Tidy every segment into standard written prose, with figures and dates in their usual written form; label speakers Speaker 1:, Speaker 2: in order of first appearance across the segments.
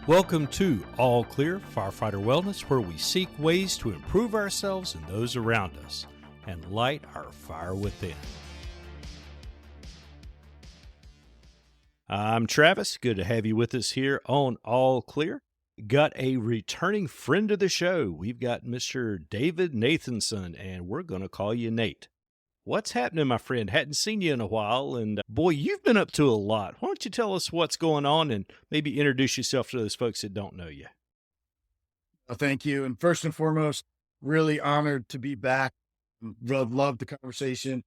Speaker 1: Welcome to All Clear Firefighter Wellness, where we seek ways to improve ourselves and those around us and light our fire within. I'm Travis. Good to have you with us here on All Clear. Got a returning friend of the show. We've got Mr. David Nathanson, and we're going to call you Nate. What's happening, my friend? Hadn't seen you in a while, and boy, you've been up to a lot. Why don't you tell us what's going on and maybe introduce yourself to those folks that don't know you?
Speaker 2: Well, thank you. And first and foremost, really honored to be back. Loved the conversation.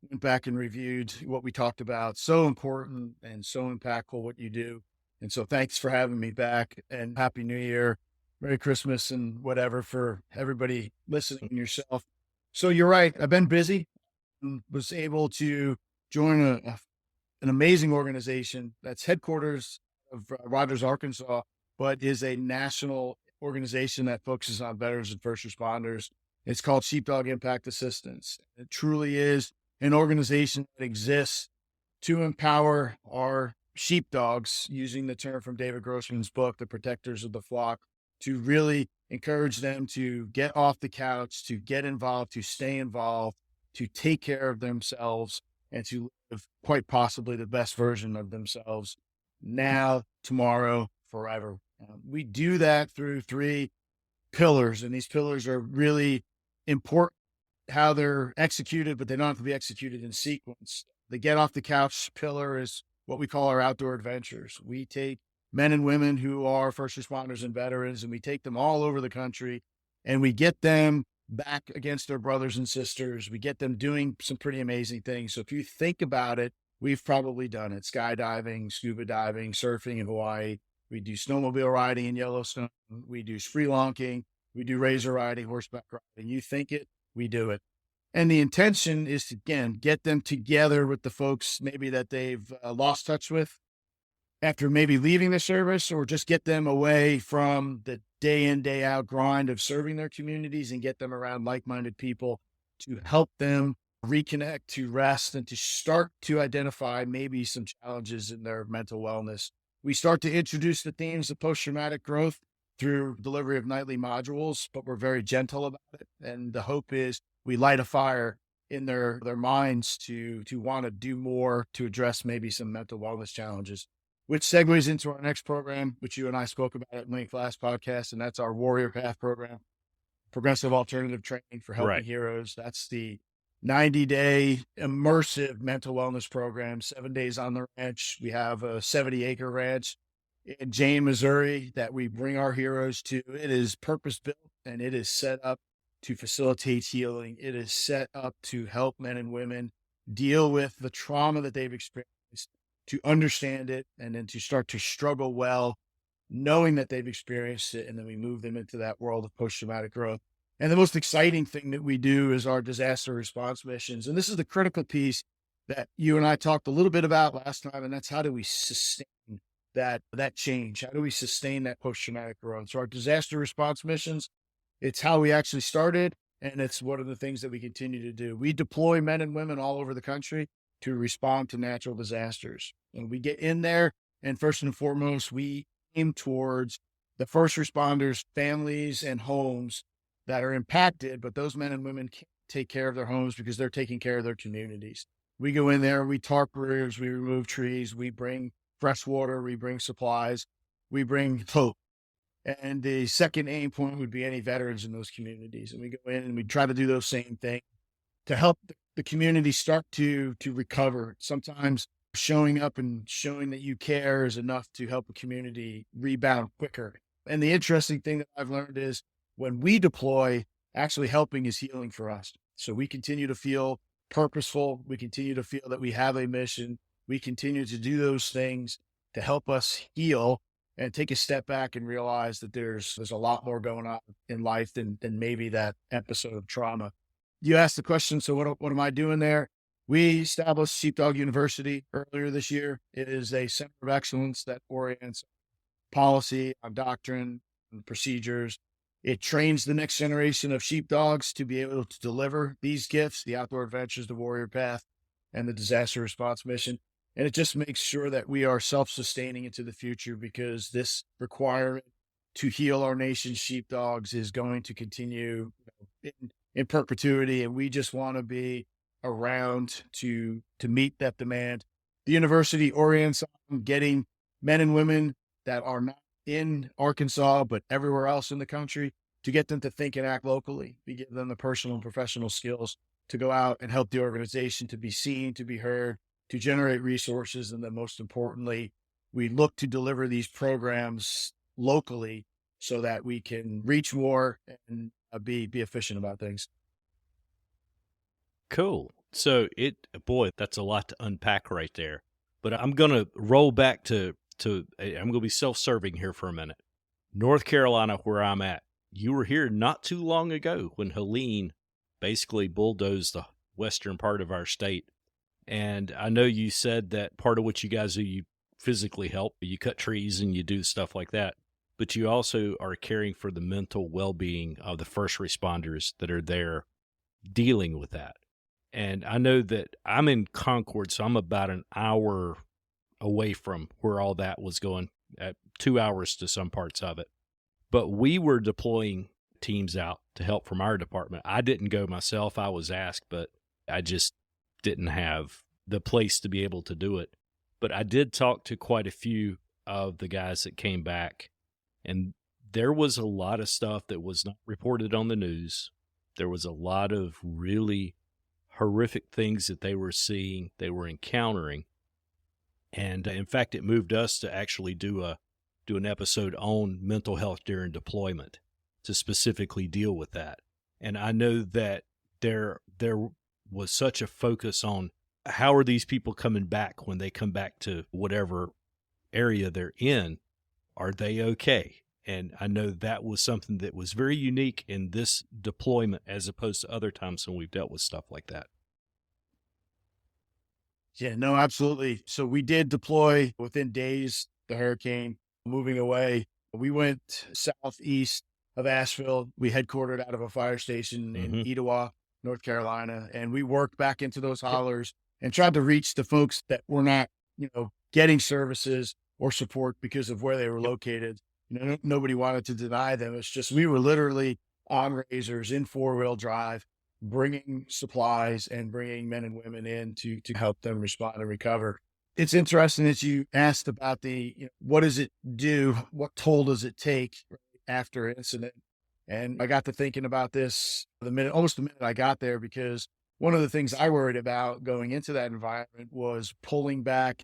Speaker 2: Went back and reviewed what we talked about. So important and so impactful what you do. And so thanks for having me back, and Happy New Year, Merry Christmas, and whatever for everybody listening and yourself. So you're right. I've been busy. Was able to join an amazing organization that's headquarters of Rogers, Arkansas, but is a national organization that focuses on veterans and first responders. It's called Sheepdog Impact Assistance. It truly is an organization that exists to empower our sheepdogs, using the term from David Grossman's book, The Protectors of the Flock, to really encourage them to get off the couch, to get involved, to stay involved, to take care of themselves, and to live quite possibly the best version of themselves now, tomorrow, forever. We do that through three pillars, and these pillars are really important how they're executed, but they don't have to be executed in sequence. The get off the couch pillar is what we call our outdoor adventures. We take men and women who are first responders and veterans, and we take them all over the country, and we get them back against their brothers and sisters. We get them doing some pretty amazing things. So if you think about it, we've probably done it. Skydiving, scuba diving, surfing in Hawaii. We do snowmobile riding in Yellowstone. We do spelunking. We do razor riding, horseback riding. You think it, we do it. And the intention is to, again, get them together with the folks maybe that they've lost touch with after maybe leaving the service, or just get them away from the day in, day out grind of serving their communities and get them around like-minded people to help them reconnect, to rest, and to start to identify maybe some challenges in their mental wellness. We start to introduce the themes of post-traumatic growth through delivery of nightly modules, but we're very gentle about it. And the hope is we light a fire in their minds to want to do more to address maybe some mental wellness challenges, which segues into our next program, which you and I spoke about at length last podcast, and that's our Warrior Path program, progressive alternative training for helping heroes. That's the 90-day immersive mental wellness program, 7 days on the ranch. We have a 70-acre ranch in Jane, Missouri, that we bring our heroes to. It is purpose-built, and it is set up to facilitate healing. It is set up to help men and women deal with the trauma that they've experienced, to understand it, and then to start to struggle well, knowing that they've experienced it. And then we move them into that world of post-traumatic growth. And the most exciting thing that we do is our disaster response missions. And this is the critical piece that you and I talked a little bit about last time. And that's, how do we sustain that change? How do we sustain that post-traumatic growth? So our disaster response missions, it's how we actually started. And it's one of the things that we continue to do. We deploy men and women all over the country to respond to natural disasters. And we get in there, and first and foremost, we aim towards the first responders, families, and homes that are impacted, but those men and women can't take care of their homes because they're taking care of their communities. We go in there, we tarp rears, we remove trees, we bring fresh water, we bring supplies, we bring hope. And the second aim point would be any veterans in those communities. And we go in and we try to do those same things to help the community start to recover. Sometimes showing up and showing that you care is enough to help a community rebound quicker. And the interesting thing that I've learned is when we deploy, actually helping is healing for us. So we continue to feel purposeful. We continue to feel that we have a mission. We continue to do those things to help us heal and take a step back and realize that there's a lot more going on in life than maybe that episode of trauma. You asked the question, so what am I doing there? We established Sheepdog University earlier this year. It is a center of excellence that orients policy, on doctrine, and procedures. It trains the next generation of sheepdogs to be able to deliver these gifts, the outdoor adventures, the warrior path, and the disaster response mission. And it just makes sure that we are self-sustaining into the future, because this requirement to heal our nation's sheepdogs is going to continue in perpetuity. And we just want to be around to meet that demand. The university orients on getting men and women that are not in Arkansas, but everywhere else in the country, to get them to think and act locally. We give them the personal and professional skills to go out and help the organization to be seen, to be heard, to generate resources. And then most importantly, we look to deliver these programs locally so that we can reach more and be efficient about things.
Speaker 1: Cool. So boy, that's a lot to unpack right there. But I'm going to roll back I'm going to be self-serving here for a minute. North Carolina, where I'm at, you were here not too long ago when Helene basically bulldozed the western part of our state. And I know you said that part of what you guys do, you physically help, you cut trees and you do stuff like that. But you also are caring for the mental well-being of the first responders that are there dealing with that. And I know that I'm in Concord, so I'm about an hour away from where all that was going, at 2 hours to some parts of it. But we were deploying teams out to help from our department. I didn't go myself. I was asked, but I just didn't have the place to be able to do it. But I did talk to quite a few of the guys that came back, and there was a lot of stuff that was not reported on the news. There was a lot of really horrific things that they were seeing, they were encountering. And in fact, it moved us to actually do an episode on mental health during deployment to specifically deal with that. And I know that there was such a focus on how are these people coming back when they come back to whatever area they're in? Are they okay? And I know that was something that was very unique in this deployment as opposed to other times when we've dealt with stuff like that.
Speaker 2: Yeah, no, absolutely. So we did deploy within days, the hurricane moving away. We went southeast of Asheville. We headquartered out of a fire station in Etowah, North Carolina, and we worked back into those hollers and tried to reach the folks that were not, getting services or support because of where they were located. Nobody wanted to deny them. It's just, we were literally on razors in 4-wheel drive, bringing supplies and bringing men and women in to help them respond and recover. It's interesting that you asked about what does it do? What toll does it take after an incident? And I got to thinking about this almost the minute I got there, because one of the things I worried about going into that environment was pulling back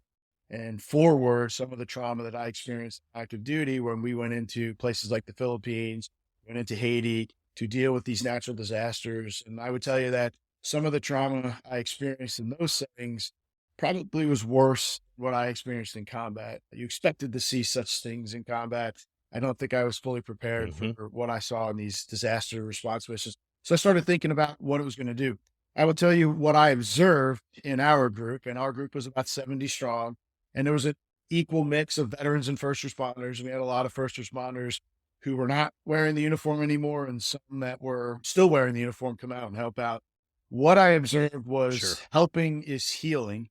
Speaker 2: and forward some of the trauma that I experienced active duty when we went into places like the Philippines, went into Haiti to deal with these natural disasters. And I would tell you that some of the trauma I experienced in those settings probably was worse than what I experienced in combat. You expected to see such things in combat. I don't think I was fully prepared for what I saw in these disaster response missions. So I started thinking about what it was going to do. I will tell you what I observed in our group, and our group was about 70 strong. And there was an equal mix of veterans and first responders. We had a lot of first responders who were not wearing the uniform anymore, and some that were still wearing the uniform come out and help out. What I observed was helping is healing.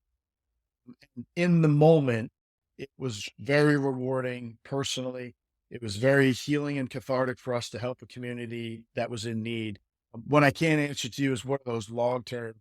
Speaker 2: And in the moment, it was very rewarding personally. It was very healing and cathartic for us to help a community that was in need. What I can't answer to you is what are those long-term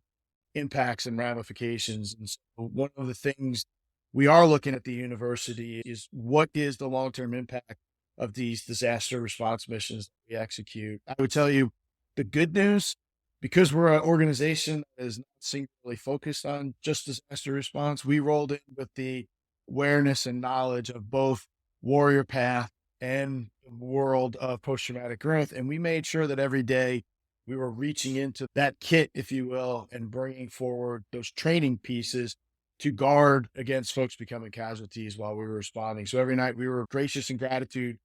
Speaker 2: impacts and ramifications. And so one of the things we are looking at the university is what is the long-term impact of these disaster response missions that we execute. I would tell you the good news, because we're an organization that is not singularly focused on just disaster response, we rolled in with the awareness and knowledge of both warrior path and the world of post-traumatic growth. And we made sure that every day we were reaching into that kit, if you will, and bringing forward those training pieces to guard against folks becoming casualties while we were responding. So every night we were gracious in gratitude,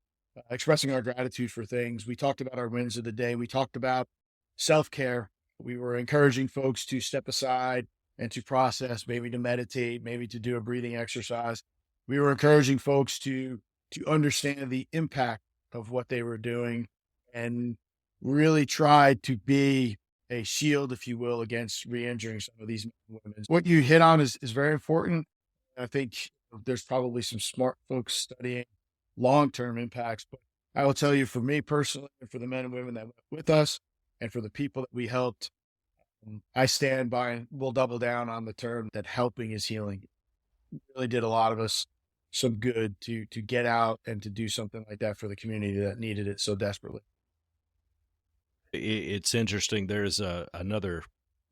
Speaker 2: expressing our gratitude for things. We talked about our wins of the day. We talked about self-care. We were encouraging folks to step aside and to process, maybe to meditate, maybe to do a breathing exercise. We were encouraging folks to understand the impact of what they were doing and really tried to be a shield, if you will, against re-injuring some of these men and women. What you hit on is very important. I think there's probably some smart folks studying long-term impacts, but I will tell you, for me personally, and for the men and women that went with us, and for the people that we helped, I stand by and we'll double down on the term that helping is healing. It really did a lot of us some good to get out and to do something like that for the community that needed it so desperately.
Speaker 1: It's interesting. There's another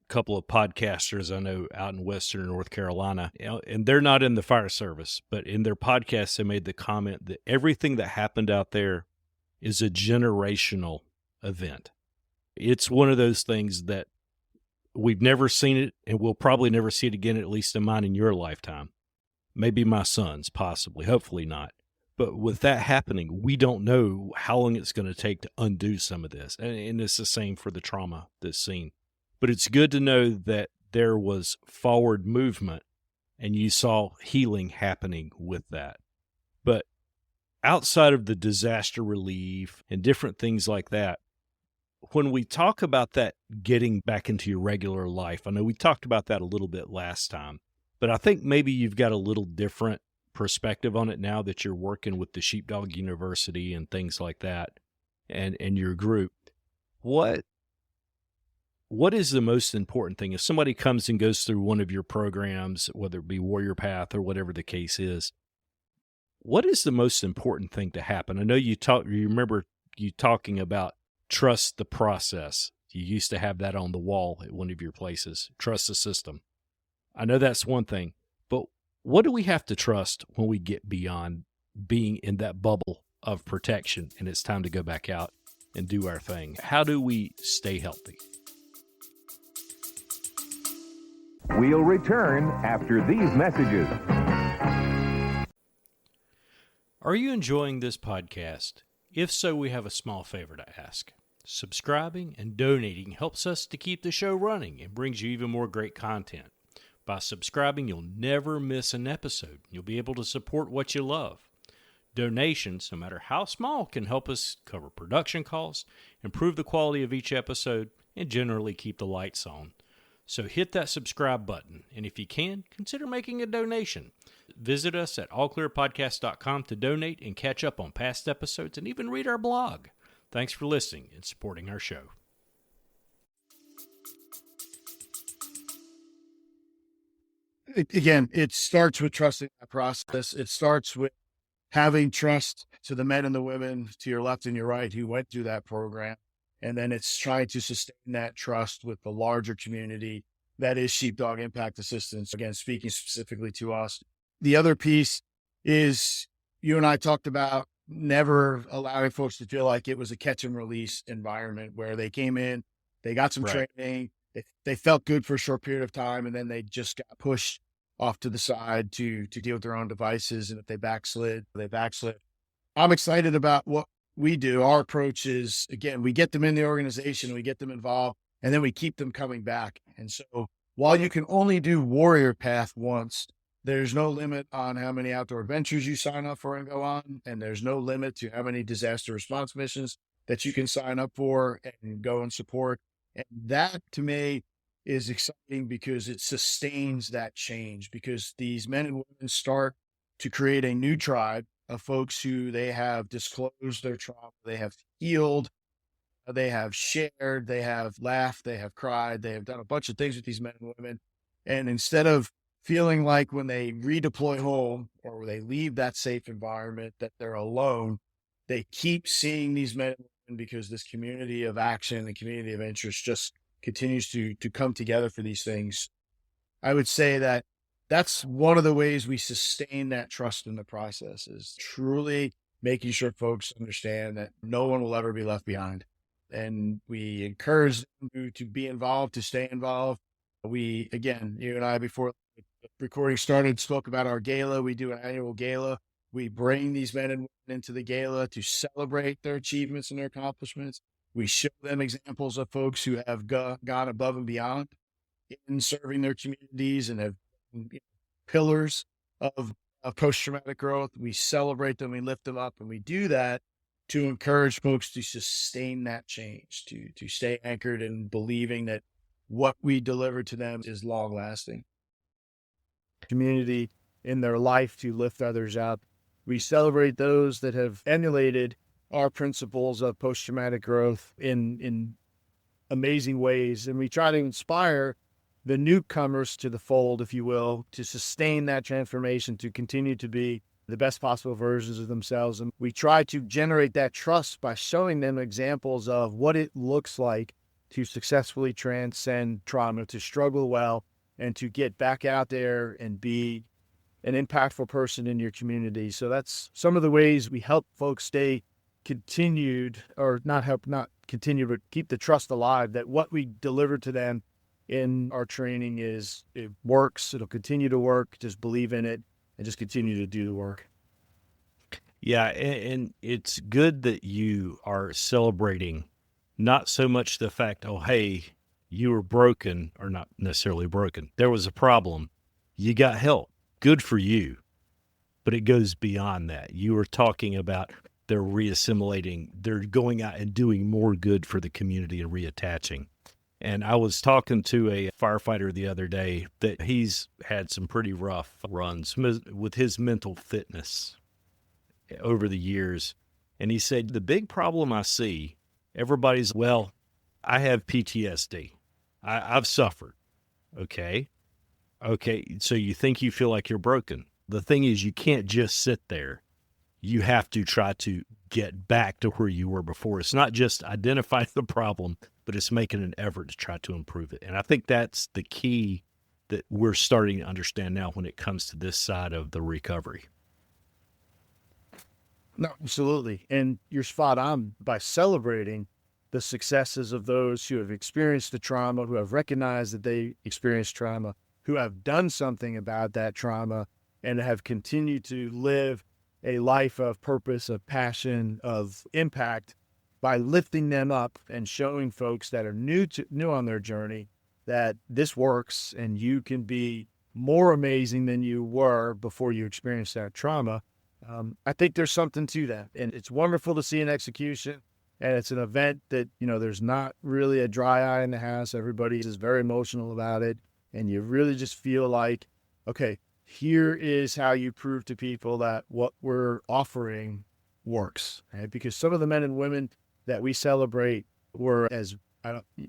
Speaker 1: couple of podcasters I know out in Western North Carolina, and they're not in the fire service, but in their podcast, they made the comment that everything that happened out there is a generational event. It's one of those things that we've never seen it, and we'll probably never see it again, at least in mine in your lifetime. Maybe my son's, possibly, hopefully not. But with that happening, we don't know how long it's going to take to undo some of this. And it's the same for the trauma that's seen. But it's good to know that there was forward movement and you saw healing happening with that. But outside of the disaster relief and different things like that, when we talk about that getting back into your regular life, I know we talked about that a little bit last time, but I think maybe you've got a little different perspective on it now that you're working with the Sheepdog University and things like that and your group. What is the most important thing? If somebody comes and goes through one of your programs, whether it be Warrior Path or whatever the case is, what is the most important thing to happen? I know you remember you talking about trust the process. You used to have that on the wall at one of your places. Trust the system. I know that's one thing, but what do we have to trust when we get beyond being in that bubble of protection and it's time to go back out and do our thing? How do we stay healthy?
Speaker 3: We'll return after these messages.
Speaker 1: Are you enjoying this podcast? If so, we have a small favor to ask. Subscribing and donating helps us to keep the show running and brings you even more great content. By subscribing, you'll never miss an episode. You'll be able to support what you love. Donations, no matter how small, can help us cover production costs, improve the quality of each episode, and generally keep the lights on. So hit that subscribe button, and if you can, consider making a donation. Visit us at allclearpodcast.com to donate and catch up on past episodes and even read our blog. Thanks for listening and supporting our show.
Speaker 2: Again, it starts with trusting that process. It starts with having trust to the men and the women to your left and your right who went through that program. And then it's trying to sustain that trust with the larger community that is Sheepdog Impact Assistance. Again, speaking specifically to us. The other piece is you and I talked about never allowing folks to feel like it was a catch and release environment where they came in, they got some training, they felt good for a short period of time, and then they just got pushed off to the side to deal with their own devices. And if they backslid, they backslid. I'm excited about what we do. Our approach is, again, we get them in the organization, we get them involved, and then we keep them coming back. And so while you can only do Warrior Path once, there's no limit on how many outdoor adventures you sign up for and go on. And there's no limit to how many disaster response missions that you can sign up for and go and support. And that, to me, is exciting because it sustains that change, because these men and women start to create a new tribe of folks who they have disclosed their trauma, they have healed, they have shared, they have laughed, they have cried, they have done a bunch of things with these men and women. And instead of feeling like when they redeploy home or they leave that safe environment that they're alone, they keep seeing these men and women because this community of action, the community of interest just continues to come together for these things. I would say that that's one of the ways we sustain that trust in the process, is truly making sure folks understand that no one will ever be left behind. And we encourage them to be involved, to stay involved. We, again, you and I, before the recording started, spoke about our gala. We do an annual gala. We bring these men and women into the gala to celebrate their achievements and their accomplishments. We show them examples of folks who have gone above and beyond in serving their communities and have pillars of post-traumatic growth. We celebrate them, we lift them up, and we do that to encourage folks to sustain that change, to stay anchored in believing that what we deliver to them is long-lasting. Community in their life to lift others up. We celebrate those that have emulated our principles of post-traumatic growth in amazing ways. And we try to inspire the newcomers to the fold, if you will, to sustain that transformation, to continue to be the best possible versions of themselves. And we try to generate that trust by showing them examples of what it looks like to successfully transcend trauma, to struggle well, and to get back out there and be an impactful person in your community. So that's some of the ways we help folks stay continued, or not continue, but keep the trust alive that what we deliver to them in our training it works. It'll continue to work. Just believe in it and just continue to do the work.
Speaker 1: Yeah, and it's good that you are celebrating not so much the fact, oh, hey, you were broken, or not necessarily broken. There was a problem. You got help. Good for you. But it goes beyond that. You were talking about they're reassimilating. They're going out and doing more good for the community and reattaching. And I was talking to a firefighter the other day that he's had some pretty rough runs with his mental fitness over the years. And he said, the big problem I see, everybody's, well, I have PTSD. I've suffered. Okay. So you think you feel like you're broken. The thing is, you can't just sit there. You have to try to get back to where you were before. It's not just identify the problem, but it's making an effort to try to improve it. And I think that's the key that we're starting to understand now when it comes to this side of the recovery.
Speaker 2: No, absolutely. And you're spot on by celebrating the successes of those who have experienced the trauma, who have recognized that they experienced trauma, who have done something about that trauma, and have continued to live a life of purpose, of passion, of impact, by lifting them up and showing folks that are new on their journey that this works and you can be more amazing than you were before you experienced that trauma. I think there's something to that, and it's wonderful to see an execution. And it's an event that, there's not really a dry eye in the house. Everybody is very emotional about it. And you really just feel like, okay, here is how you prove to people that what we're offering works. Right? Because some of the men and women that we celebrate were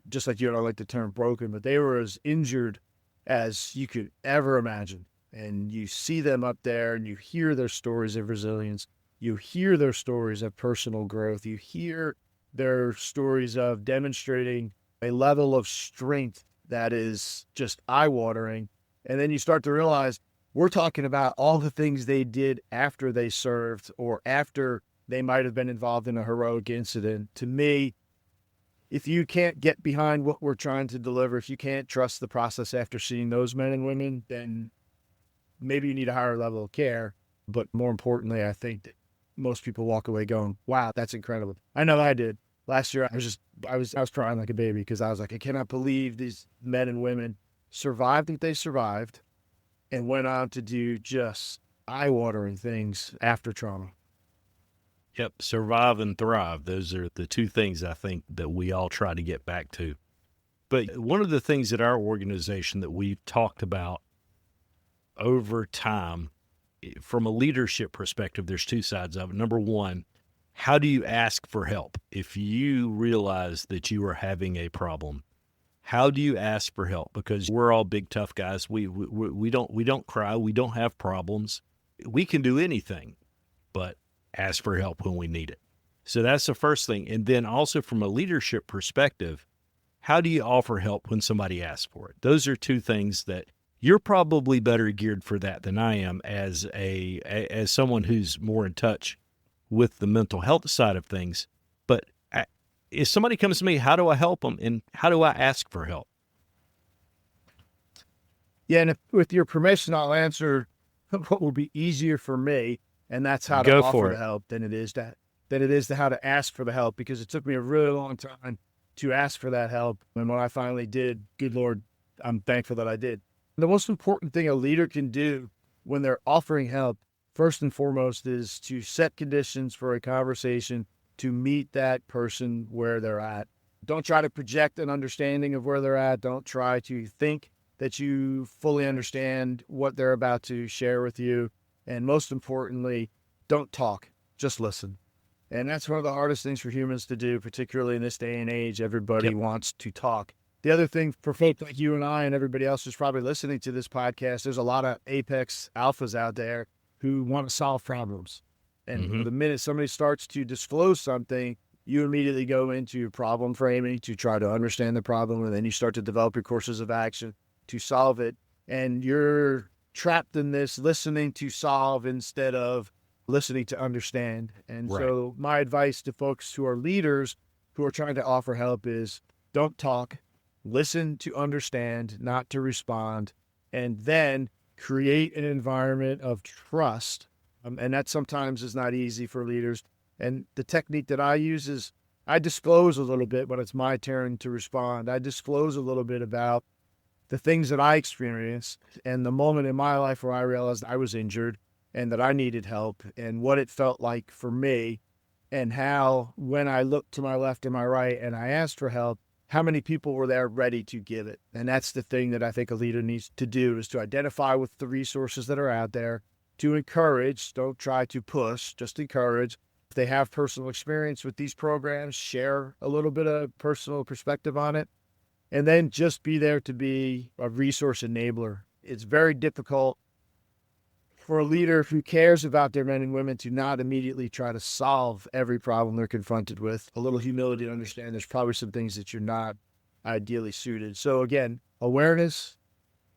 Speaker 2: just like you don't like the term broken, but they were as injured as you could ever imagine. And you see them up there and you hear their stories of resilience. You hear their stories of personal growth. You hear their stories of demonstrating a level of strength that is just eye-watering. And then you start to realize we're talking about all the things they did after they served or after they might have been involved in a heroic incident. To me, if you can't get behind what we're trying to deliver, if you can't trust the process after seeing those men and women, then maybe you need a higher level of care. But more importantly, I think that most people walk away going, wow, that's incredible. I know I did. Last year, I was crying like a baby because I was like, I cannot believe these men and women survived what they survived and went on to do just eye-watering things after trauma.
Speaker 1: Yep. Survive and thrive. Those are the two things I think that we all try to get back to. But one of the things at our organization that we've talked about over time, from a leadership perspective, there's two sides of it. Number one, how do you ask for help? If you realize that you are having a problem, how do you ask for help? Because we're all big, tough guys. We don't cry. We don't have problems. We can do anything, but ask for help when we need it. So that's the first thing. And then also from a leadership perspective, how do you offer help when somebody asks for it? Those are two things that you're probably better geared for that than I am as someone who's more in touch with the mental health side of things. But if somebody comes to me, how do I help them and how do I ask for help?
Speaker 2: Yeah, and with your permission, I'll answer what will be easier for me, and that's how to
Speaker 1: Go
Speaker 2: offer
Speaker 1: for
Speaker 2: the
Speaker 1: it.
Speaker 2: help than it is to how to ask for the help, because it took me a really long time to ask for that help. And when I finally did, good Lord, I'm thankful that I did. The most important thing a leader can do when they're offering help, first and foremost, is to set conditions for a conversation to meet that person where they're at. Don't try to project an understanding of where they're at. Don't try to think that you fully understand what they're about to share with you. And most importantly, don't talk, just listen. And that's one of the hardest things for humans to do, particularly in this day and age. Everybody
Speaker 1: Yep.
Speaker 2: wants to talk. The other thing for folks like you and I and everybody else who's probably listening to this podcast, there's a lot of apex alphas out there who want to solve problems. And the minute somebody starts to disclose something, you immediately go into problem framing to try to understand the problem, and then you start to develop your courses of action to solve it. And you're trapped in this listening to solve instead of listening to understand. And
Speaker 1: Right.
Speaker 2: so my advice to folks who are leaders who are trying to offer help is don't talk, listen to understand, not to respond, and then create an environment of trust. And that sometimes is not easy for leaders. And the technique that I use is I disclose a little bit when it's my turn to respond. I disclose a little bit about the things that I experienced and the moment in my life where I realized I was injured and that I needed help and what it felt like for me, and how when I looked to my left and my right and I asked for help, how many people were there ready to give it. And that's the thing that I think a leader needs to do, is to identify with the resources that are out there, to encourage, don't try to push, just encourage. If they have personal experience with these programs, share a little bit of personal perspective on it, and then just be there to be a resource enabler. It's very difficult for a leader who cares about their men and women to not immediately try to solve every problem they're confronted with. A little humility to understand there's probably some things that you're not ideally suited. So again, awareness,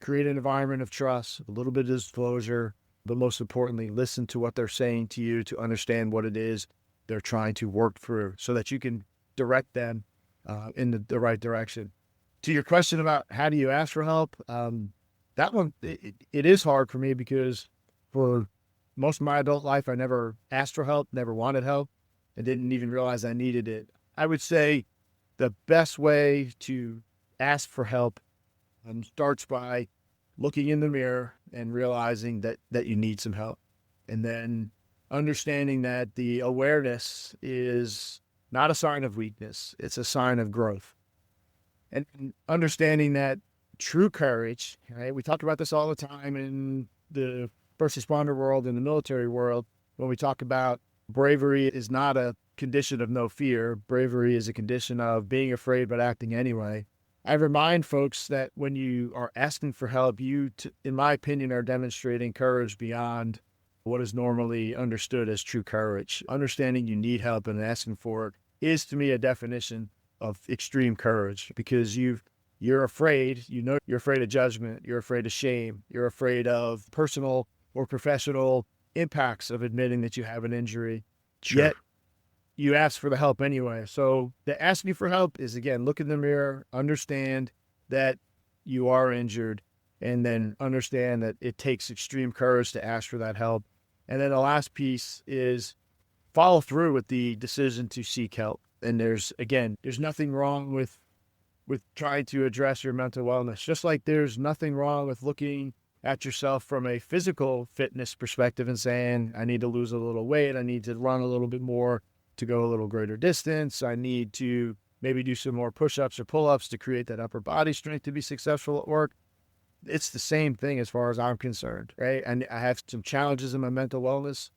Speaker 2: create an environment of trust, a little bit of disclosure, but most importantly, listen to what they're saying to you to understand what it is they're trying to work through so that you can direct them in the right direction. To your question about how do you ask for help, that one, it is hard for me because for most of my adult life, I never asked for help, never wanted help, and didn't even realize I needed it. I would say the best way to ask for help starts by looking in the mirror and realizing that you need some help. And then understanding that the awareness is not a sign of weakness, it's a sign of growth. And understanding that true courage, right? We talk about this all the time in the first responder world, in the military world, when we talk about bravery is not a condition of no fear. Bravery is a condition of being afraid but acting anyway. I remind folks that when you are asking for help, you, in my opinion, are demonstrating courage beyond what is normally understood as true courage. Understanding you need help and asking for it is, to me, a definition of extreme courage, because you're afraid, you're afraid of judgment, you're afraid of shame, you're afraid of personal or professional impacts of admitting that you have an injury.
Speaker 1: Sure.
Speaker 2: Yet you ask for the help anyway. So the asking for help is, again, look in the mirror, understand that you are injured, and then understand that it takes extreme courage to ask for that help. And then the last piece is follow through with the decision to seek help. And there's nothing wrong with trying to address your mental wellness, just like there's nothing wrong with looking at yourself from a physical fitness perspective and saying, I need to lose a little weight, I need to run a little bit more to go a little greater distance, I need to maybe do some more push-ups or pull-ups to create that upper body strength to be successful at work. It's the same thing as far as I'm concerned, right? And I have some challenges in my mental wellness.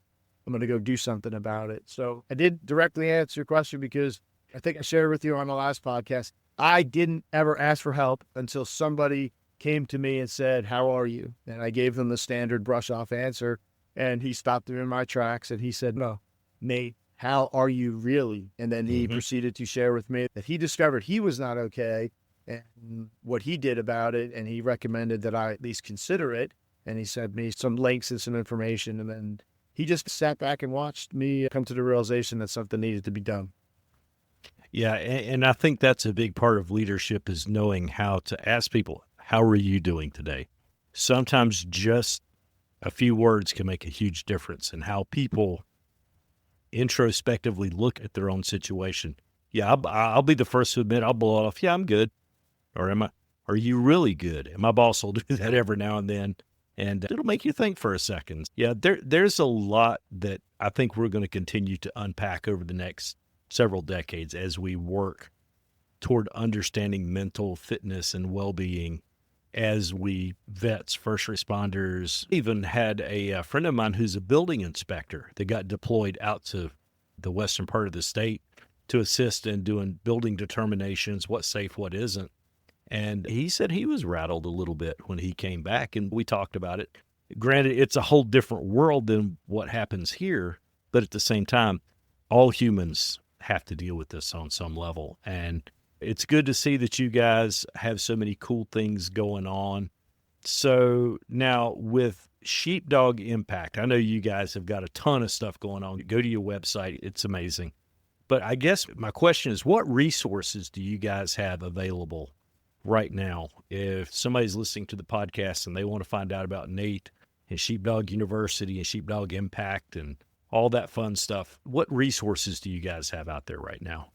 Speaker 2: I'm going to go do something about it. So I did directly answer your question because I think I shared with you on the last podcast, I didn't ever ask for help until somebody came to me and said, how are you? And I gave them the standard brush off answer, and he stopped them in my tracks and he said, no, Nate, how are you really? And then he proceeded to share with me that he discovered he was not okay and what he did about it. And he recommended that I at least consider it. And he sent me some links and some information. And then he just sat back and watched me come to the realization that something needed to be done.
Speaker 1: Yeah, and I think that's a big part of leadership, is knowing how to ask people, how are you doing today? Sometimes just a few words can make a huge difference in how people introspectively look at their own situation. Yeah, I'll be the first to admit I'll blow it off. Yeah, I'm good. Or are you really good? And my boss will do that every now and then. And it'll make you think for a second. Yeah, there's a lot that I think we're going to continue to unpack over the next several decades as we work toward understanding mental fitness and well-being as we vets, first responders, even had a friend of mine who's a building inspector that got deployed out to the western part of the state to assist in doing building determinations, what's safe, what isn't. And he said he was rattled a little bit when he came back, and we talked about it. Granted, it's a whole different world than what happens here, but at the same time, all humans have to deal with this on some level. And it's good to see that you guys have so many cool things going on. So now with Sheepdog Impact, I know you guys have got a ton of stuff going on. Go to your website. It's amazing. But I guess my question is, what resources do you guys have available right now? If somebody's listening to the podcast and they want to find out about Nate and Sheepdog University and Sheepdog Impact and all that fun stuff, what resources do you guys have out there right now?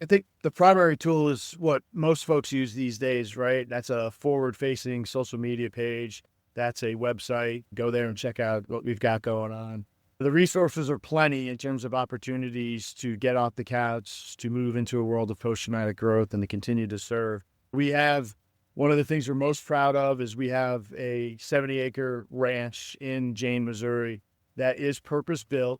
Speaker 2: I think the primary tool is what most folks use these days, right? That's a forward-facing social media page. That's a website. Go there and check out what we've got going on. The resources are plenty in terms of opportunities to get off the couch, to move into a world of post-traumatic growth, and to continue to serve. We have, one of the things we're most proud of is we have a 70-acre ranch in Jane, Missouri that is purpose-built.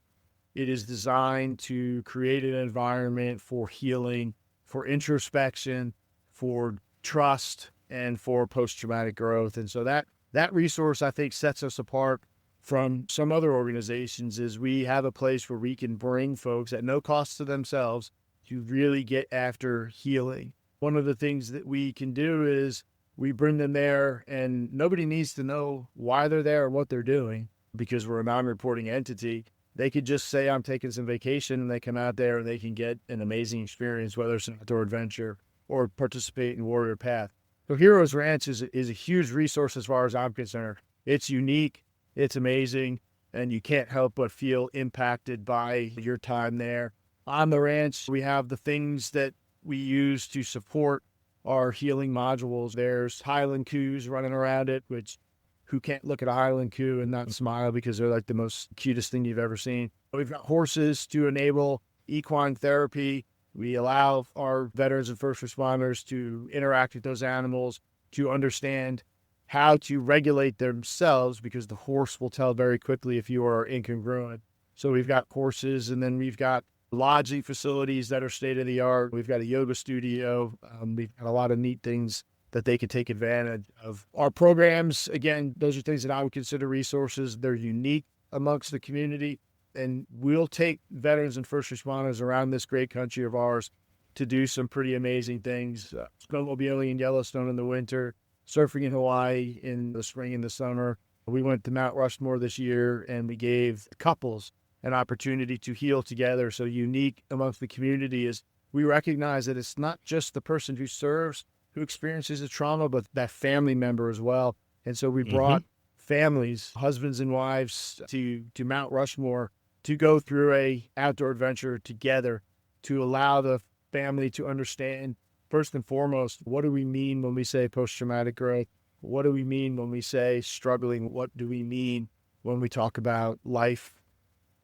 Speaker 2: It is designed to create an environment for healing, for introspection, for trust, and for post-traumatic growth. And so that resource, I think, sets us apart from some other organizations, is we have a place where we can bring folks at no cost to themselves to really get after healing. One of the things that we can do is we bring them there, and nobody needs to know why they're there or what they're doing because we're a non-reporting entity. They could just say, I'm taking some vacation, and they come out there and they can get an amazing experience, whether it's an outdoor adventure or participate in Warrior Path. So Heroes Ranch is a huge resource as far as I'm concerned. It's unique, it's amazing, and you can't help but feel impacted by your time there. On the ranch, we have the things that we use to support our healing modules. There's Highland coos running around it, which who can't look at a Highland coo and not smile because they're like the most cutest thing you've ever seen. We've got horses to enable equine therapy. We allow our veterans and first responders to interact with those animals, to understand how to regulate themselves, because the horse will tell very quickly if you are incongruent. So we've got horses, and then we've got lodging facilities that are state-of-the-art. We've got a yoga studio. We've got a lot of neat things that they could take advantage of. Our programs, again, those are things that I would consider resources. They're unique amongst the community, and we'll take veterans and first responders around this great country of ours to do some pretty amazing things. Snowmobiling in Yellowstone in the winter, surfing in Hawaii in the spring and the summer. We went to Mount Rushmore this year, and we gave couples an opportunity to heal together. So unique amongst the community is we recognize that it's not just the person who serves who experiences a trauma, but that family member as well. And so we brought families, husbands and wives, to Mount Rushmore to go through a outdoor adventure together, to allow the family to understand, first and foremost, what do we mean when we say post-traumatic growth? What do we mean when we say struggling? What do we mean when we talk about life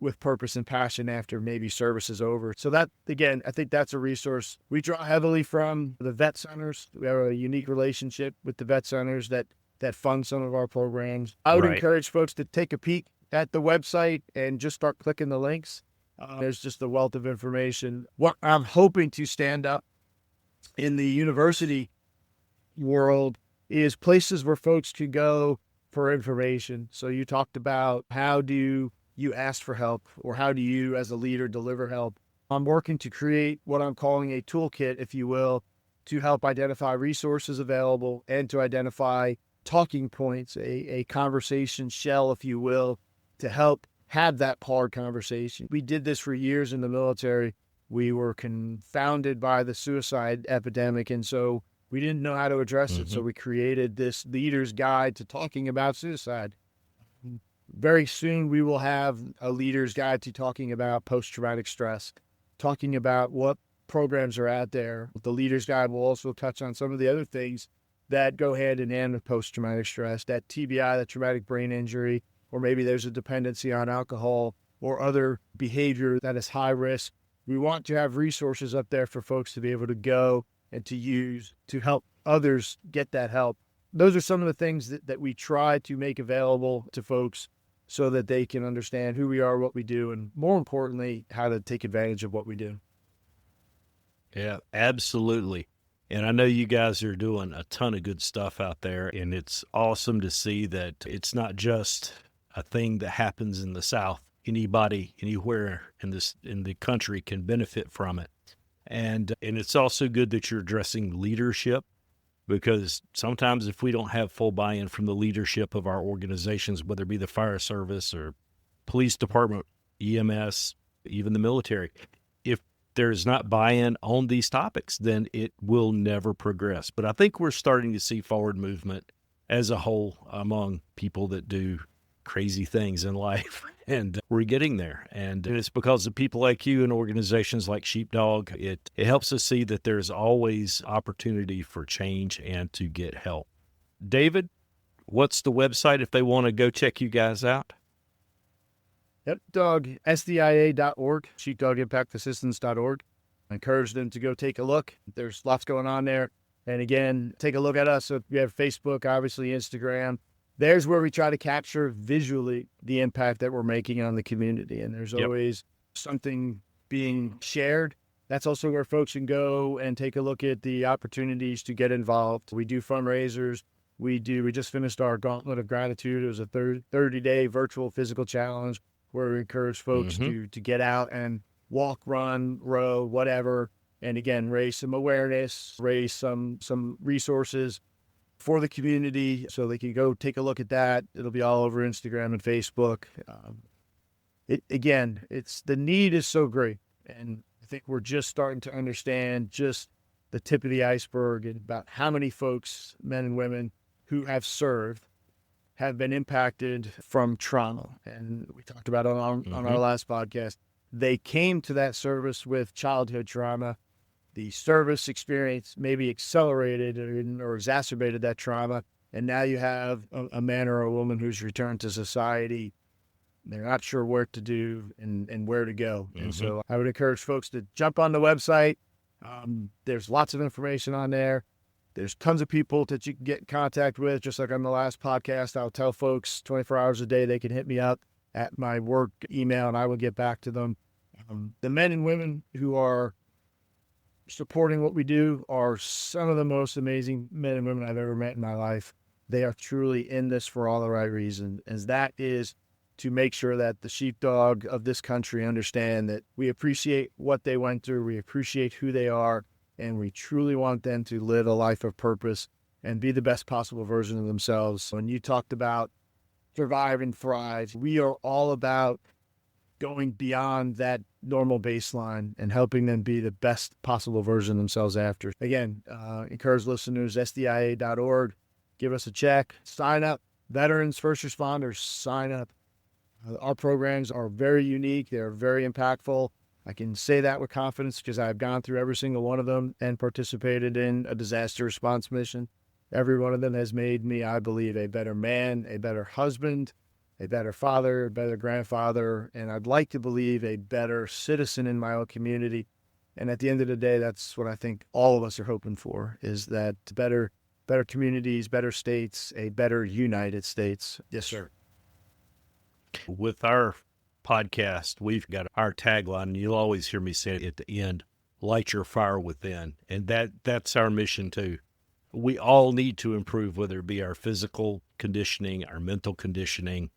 Speaker 2: with purpose and passion after maybe service is over? So that, again, I think that's a resource. We draw heavily from the vet centers. We have a unique relationship with the vet centers that fund some of our programs. I would encourage folks to take a peek at the website and just start clicking the links. There's just a wealth of information. What I'm hoping to stand up in the university world is places where folks can go for information. So you talked about how do you ask for help, or how do you as a leader deliver help? I'm working to create what I'm calling a toolkit, if you will, to help identify resources available and to identify talking points, a conversation shell, if you will, to help have that hard conversation. We did this for years in the military. We were confounded by the suicide epidemic, and so we didn't know how to address it. So we created this leader's guide to talking about suicide. Very soon, we will have a leader's guide to talking about post-traumatic stress, talking about what programs are out there. The leader's guide will also touch on some of the other things that go hand in hand with post-traumatic stress, that TBI, that traumatic brain injury, or maybe there's a dependency on alcohol or other behavior that is high risk. We want to have resources up there for folks to be able to go and to use to help others get that help. those are some of the things that we try to make available to folks so that they can understand who we are, what we do, and more importantly, how to take advantage of what we do.
Speaker 1: Yeah, absolutely. And I know you guys are doing a ton of good stuff out there, and it's awesome to see that it's not just a thing that happens in the South. Anybody, anywhere in the country can benefit from it. And it's also good that you're addressing leadership, because sometimes if we don't have full buy-in from the leadership of our organizations, whether it be the fire service or police department, EMS, even the military, if there's not buy-in on these topics, then it will never progress. But I think we're starting to see forward movement as a whole among people that do crazy things in life, and we're getting there. And it's because of people like you and organizations like Sheepdog. It helps us see that there's always opportunity for change and to get help. David, what's the website if they want to go check you guys out?
Speaker 2: SDIA.org, Sheepdog Impact Assistance.org. I encourage them to go take a look. There's lots going on there. And again, take a look at us. So we have Facebook, obviously Instagram. There's where we try to capture visually the impact that we're making on the community. And there's always something being shared. That's also where folks can go and take a look at the opportunities to get involved. We do fundraisers. We just finished our Gauntlet of Gratitude. It was a 30-day virtual physical challenge where we encourage folks to get out and walk, run, row, whatever. And again, raise some awareness, raise some resources for the community, so they can go take a look at that. It'll be all over Instagram and Facebook. It's the need is so great, and I think we're just starting to understand just the tip of the iceberg and about how many folks, men and women, who have served have been impacted from trauma. And we talked about it on our last podcast. They came to that service with childhood trauma. The service experience maybe accelerated or exacerbated that trauma. And now you have a man or a woman who's returned to society. They're not sure what to do and where to go. And so I would encourage folks to jump on the website. There's lots of information on there. There's tons of people that you can get in contact with. Just like on the last podcast, I'll tell folks 24 hours a day they can hit me up at my work email and I will get back to them. The men and women who are supporting what we do are some of the most amazing men and women I've ever met in my life. They are truly in this for all the right reasons, as that is to make sure that the sheepdog of this country understand that we appreciate what they went through, we appreciate who they are, and we truly want them to live a life of purpose and be the best possible version of themselves. When you talked about survive and thrive, we are all about going beyond that normal baseline and helping them be the best possible version of themselves after. Again, encourage listeners, SDIA.org, give us a check, sign up. Veterans, first responders, sign up. Our programs are very unique. They're very impactful. I can say that with confidence because I've gone through every single one of them and participated in a disaster response mission. Every one of them has made me, I believe, a better man, a better husband, a better father, a better grandfather, and I'd like to believe a better citizen in my own community. And at the end of the day, that's what I think all of us are hoping for, is that better communities, better states, a better United States. Yes, sir.
Speaker 1: With our podcast, we've got our tagline, and you'll always hear me say it at the end, light your fire within. And that's our mission too. We all need to improve, whether it be our physical conditioning, our mental conditioning.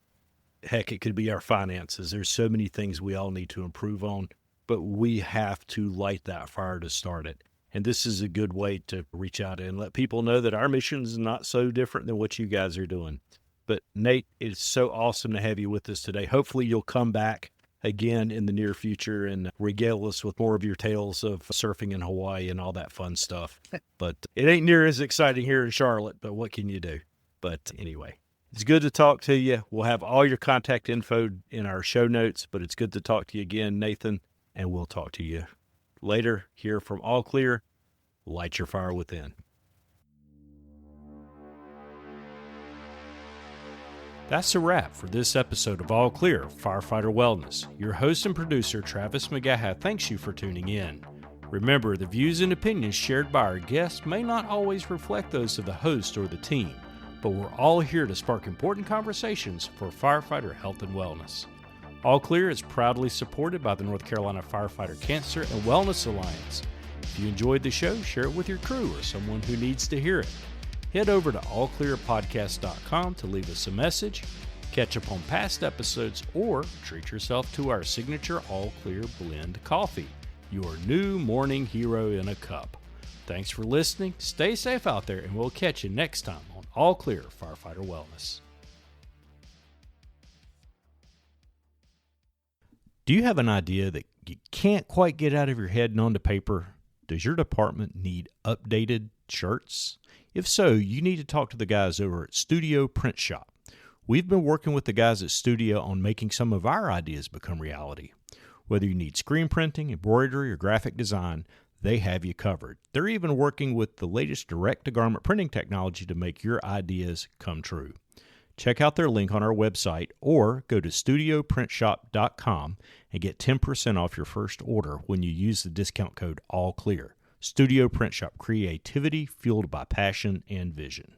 Speaker 1: Heck, it could be our finances. There's so many things we all need to improve on, but we have to light that fire to start it. And this is a good way to reach out and let people know that our mission is not so different than what you guys are doing. But Nate, it's so awesome to have you with us today. Hopefully you'll come back again in the near future and regale us with more of your tales of surfing in Hawaii and all that fun stuff. But it ain't near as exciting here in Charlotte, but what can you do? But anyway, it's good to talk to you. We'll have all your contact info in our show notes, but it's good to talk to you again, Nathan, and we'll talk to you later here from All Clear. Light your fire within. That's a wrap for this episode of All Clear Firefighter Wellness. Your host and producer, Travis McGaha, thanks you for tuning in. Remember, the views and opinions shared by our guests may not always reflect those of the host or the team. but we're all here to spark important conversations for firefighter health and wellness. All Clear is proudly supported by the North Carolina Firefighter Cancer and Wellness Alliance. If you enjoyed the show, share it with your crew or someone who needs to hear it. Head over to allclearpodcast.com to leave us a message, catch up on past episodes, or treat yourself to our signature All Clear Blend coffee, your new morning hero in a cup. Thanks for listening, stay safe out there, and we'll catch you next time on All Clear Firefighter Wellness. Do you have an idea that you can't quite get out of your head and onto paper? Does your department need updated shirts? If so, you need to talk to the guys over at Studio Print Shop. We've been working with the guys at Studio on making some of our ideas become reality. Whether you need screen printing, embroidery, or graphic design, they have you covered. They're even working with the latest direct-to-garment printing technology to make your ideas come true. Check out their link on our website or go to studioprintshop.com and get 10% off your first order when you use the discount code ALLCLEAR. Studio Print Shop, creativity fueled by passion and vision.